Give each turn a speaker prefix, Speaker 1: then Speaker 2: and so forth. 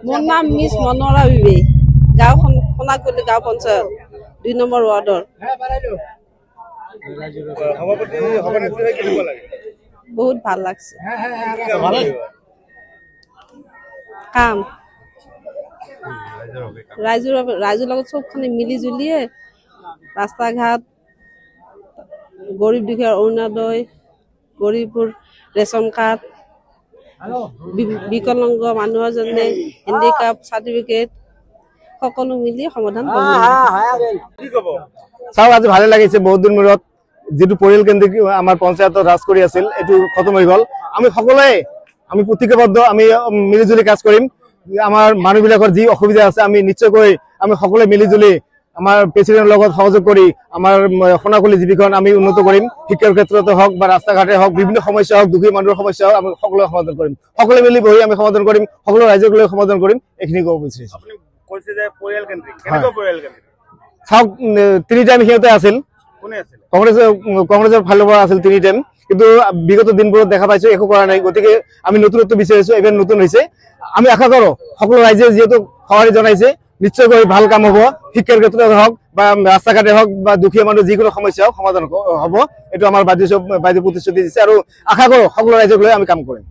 Speaker 1: মোৰ নাম মিছ মনোৰা বিবি, গাঁওখন সোণাগুলি গাঁও পঞ্চায়ত 2 নম্বৰ ৱাৰ্ডৰ। বহুত ভাল লাগছে কাম। ৰাইজৰ লগত চবখানে মিলি জুলিয়ে ৰাস্তা ঘাট, গৰীব দুখীয়াৰ অৰুণোদয়, গৰীবৰ ৰেচন কাৰ্ড, বিকলাংগ মানুহৰ কাৰণে হেণ্ডিক্যাপ চাৰ্টিফিকেট সকলো মিলি সমাধান
Speaker 2: চাওক আজি ভালে লাগিছে। বহুত দিন মূৰত যেটো পৰিয়াল কেন্দ্ৰিক আমাৰ পঞ্চায়তত ৰাজ কৰি আছিল এটো খতম হৈ গল। আমি সকলোৱে আমি প্ৰতিজ্ঞাবদ্ধ, আমি মিলিজুলি কাজ কৰিম। আমাৰ মানুহবিলাকৰ যি অসুবিধা আছে আমি নিশ্চয়কৈ আমি সকলোৱে মিলিজুলি আমাৰ প্ৰেচিডেন্টৰ লগত সহযোগ কৰি আমাৰ সোণাগুলি জীৱিকাখন আমি উন্নত কৰিম। শিক্ষাৰ ক্ষেত্ৰতে হওক বা ৰাস্তা ঘাটে হওক, বিভিন্ন সমস্যা হওক, দুখীয়া মানুহৰ সমস্যা হওক, আমি সকলোৱে সমাধান কৰিম। সকলোৱে মিলি বহি আমি সমাধান কৰিম, সকলো ৰাইজক লৈ সমাধান কৰিম। এইখিনি ক'ব বিচাৰিছো। চাওক 3 টাইম সিহঁতে আছিল, কংগ্ৰেছৰ ফালৰ পৰা আছিল 3 টাইম, কিন্তু বিগত দিনবোৰত দেখা পাইছো একো কৰা নাই। গতিকে আমি নতুনত্ব বিচাৰিছো, এবাৰ নতুন হৈছে। আমি আশা কৰো সকলো ৰাইজে যিহেতু সঁহাৰি জনাইছে নিশ্চয়কৈ ভাল কাম হ'ব। শিক্ষাৰ ক্ষেত্ৰতে হওক বা ৰাস্তা ঘাটে হওক বা দুখীয়া মানুহ যিকোনো সমস্যা হওক সমাধান হ'ব। এইটো আমাৰ বাইদেউ প্ৰতিশ্ৰুতি দিছে আৰু আশা কৰো সকলো ৰাইজক লৈ আমি কাম কৰিম।